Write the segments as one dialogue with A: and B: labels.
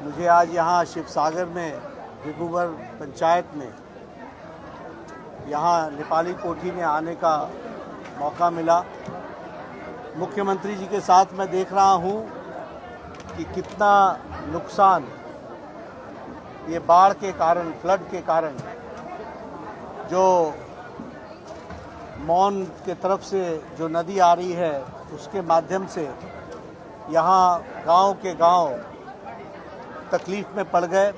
A: मुझे आज यहाँ शिवसागर में भिगुवर पंचायत में यहाँ नेपाली कोठी में आने का मौका मिला। मुख्यमंत्री जी के साथ मैं देख रहा हूँ कि कितना नुकसान ये बाढ़ के कारण, फ्लड के कारण, जो मौन के तरफ से जो नदी आ रही है उसके माध्यम से यहाँ गांव के गांव तकलीफ़ में पड़ गए।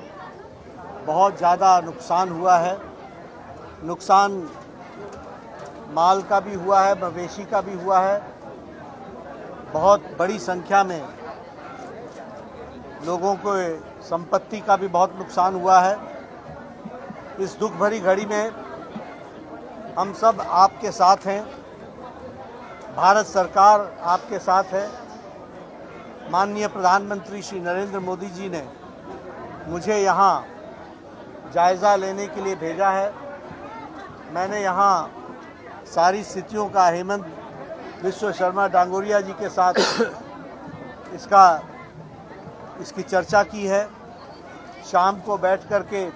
A: बहुत ज़्यादा नुकसान हुआ है। नुकसान माल का भी हुआ है, मवेशी का भी हुआ है। बहुत बड़ी संख्या में लोगों को संपत्ति का भी बहुत नुकसान हुआ है। इस दुख भरी घड़ी में हम सब आपके साथ हैं। भारत सरकार आपके साथ है। माननीय प्रधानमंत्री श्री नरेंद्र मोदी जी ने मुझे यहाँ जायज़ा लेने के लिए भेजा है। मैंने यहाँ सारी स्थितियों का हेमंत बिस्वा शर्मा डांगोरिया जी के साथ इसकी चर्चा की है। शाम को बैठ कर के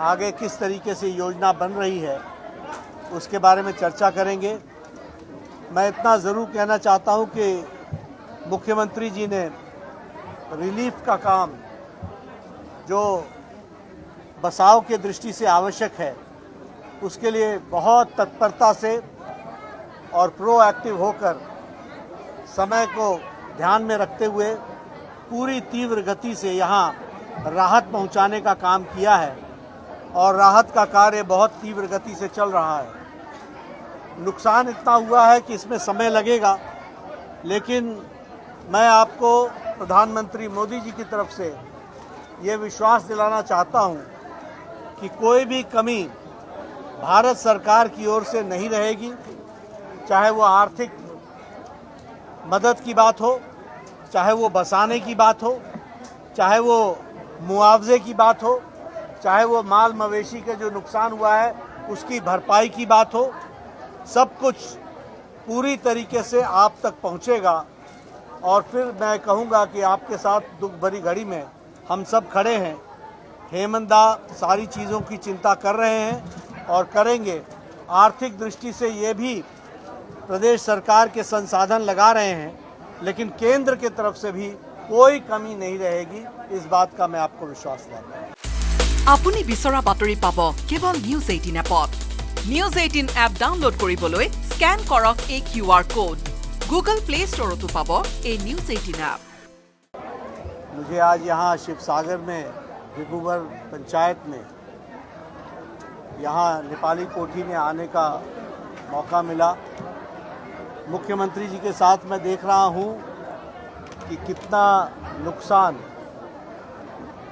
A: आगे किस तरीके से योजना बन रही है उसके बारे में चर्चा करेंगे। मैं इतना ज़रूर कहना चाहता हूँ कि मुख्यमंत्री जी ने रिलीफ का काम जो बचाव के दृष्टि से आवश्यक है उसके लिए बहुत तत्परता से और प्रोएक्टिव होकर समय को ध्यान में रखते हुए पूरी तीव्र गति से यहाँ राहत पहुँचाने का काम किया है और राहत का कार्य बहुत तीव्र गति से चल रहा है। नुकसान इतना हुआ है कि इसमें समय लगेगा, लेकिन मैं आपको प्रधानमंत्री मोदी जी की तरफ से ये विश्वास दिलाना चाहता हूँ कि कोई भी कमी भारत सरकार की ओर से नहीं रहेगी। चाहे वो आर्थिक मदद की बात हो, चाहे वो बसाने की बात हो, चाहे वो मुआवजे की बात हो, चाहे वो माल मवेशी के जो नुकसान हुआ है उसकी भरपाई की बात हो, सब कुछ पूरी तरीके से आप तक पहुँचेगा। और फिर मैं कहूँगा कि आपके साथ दुख भरी घड़ी में हम सब खड़े हैं। हेमंत दा सारी चीज़ों की चिंता कर रहे हैं और करेंगे। आर्थिक दृष्टि से ये भी प्रदेश सरकार के संसाधन लगा रहे हैं, लेकिन केंद्र की तरफ से भी कोई कमी नहीं रहेगी। इस बात का मैं आपको विश्वास दिलाता हूं।
B: আপুনি বিচৰা বাতৰি পাব কেৱল নিউজ 18 এপত। নিউজ 18 এপ ডাউনলোড কৰিবলৈ স্ক্যান কৰক এই QR code. Google Play Store तो पाबो ए न्यूज़ 18 ऐप।
A: मुझे आज यहाँ शिवसागर में भिगुवर पंचायत में यहाँ नेपाली कोठी में आने का मौका मिला। मुख्यमंत्री जी के साथ मैं देख रहा हूँ कि कितना नुकसान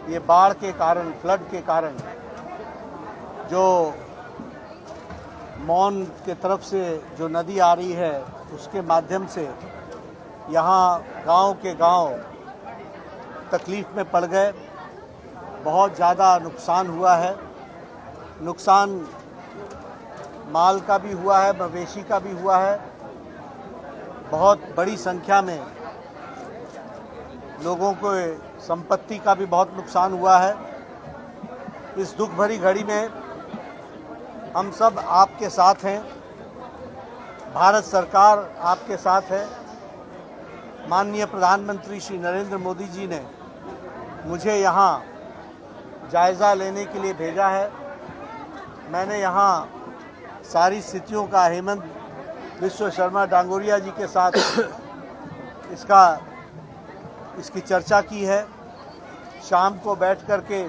A: ये बाढ़ के कारण, फ्लड के कारण, जो मौन के तरफ से जो नदी आ रही है उसके माध्यम से यहाँ गांव के गांव तकलीफ़ में पड़ गए। बहुत ज़्यादा नुकसान हुआ है। नुकसान माल का भी हुआ है, मवेशी का भी हुआ है। बहुत बड़ी संख्या में लोगों को संपत्ति का भी बहुत नुकसान हुआ है। इस दुख भरी घड़ी में हम सब आपके साथ हैं। भारत सरकार आपके साथ है। माननीय प्रधानमंत्री श्री नरेंद्र मोदी जी ने मुझे यहाँ जायज़ा लेने के लिए भेजा है। मैंने यहाँ सारी स्थितियों का हेमंत बिस्वा शर्मा डांगोरिया जी के साथ इसकी चर्चा की है। शाम को बैठ कर के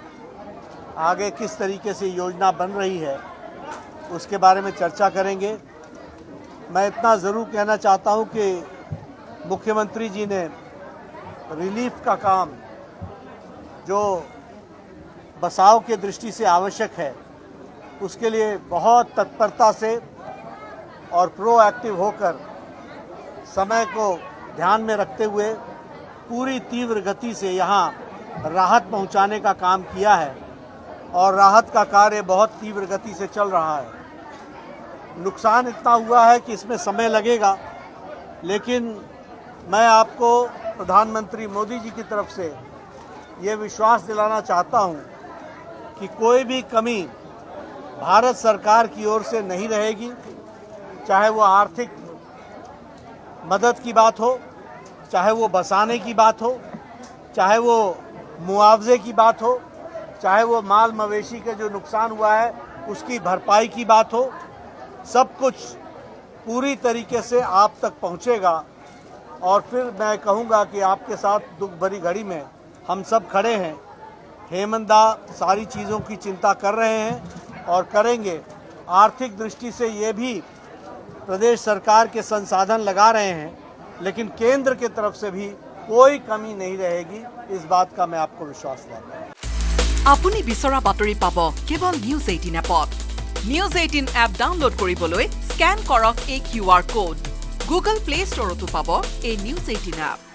A: आगे किस तरीके से योजना बन रही है उसके बारे में चर्चा करेंगे। मैं इतना ज़रूर कहना चाहता हूँ कि मुख्यमंत्री जी ने रिलीफ का काम जो बचाव के दृष्टि से आवश्यक है उसके लिए बहुत तत्परता से और प्रोएक्टिव होकर समय को ध्यान में रखते हुए पूरी तीव्र गति से यहाँ राहत पहुँचाने का काम किया है और राहत का कार्य बहुत तीव्र गति से चल रहा है। नुकसान इतना हुआ है कि इसमें समय लगेगा, लेकिन मैं आपको प्रधानमंत्री मोदी जी की तरफ से ये विश्वास दिलाना चाहता हूं कि कोई भी कमी भारत सरकार की ओर से नहीं रहेगी, चाहे वो आर्थिक मदद की बात हो, चाहे वो बसाने की बात हो, चाहे वो मुआवजे की बात हो, चाहे वो माल मवेशी के जो नुकसान हुआ है उसकी भरपाई की बात हो। सब कुछ पूरी तरीके से आप तक पहुंचेगा और फिर मैं कहूंगा कि आपके साथ दुख भरी घड़ी में हम सब खड़े हैं। हेमंत दा सारी चीज़ों की चिंता कर रहे हैं और करेंगे। आर्थिक दृष्टि से ये भी प्रदेश सरकार के संसाधन लगा रहे हैं, लेकिन केंद्र की तरफ से भी कोई कमी नहीं रहेगी, इस बात का मैं आपको विश्वास दिलाता हूं।
B: আপুনি বিচৰা বাতৰি পাব কেৱল নিউজ 18 এপত। নিউজ 18 এপ ডাউনলোড কৰিবলৈ স্কেন কৰক এই QR কোড। গুগল প্লে ষ্টৰতো পাব এই নিউজ 18 এপ।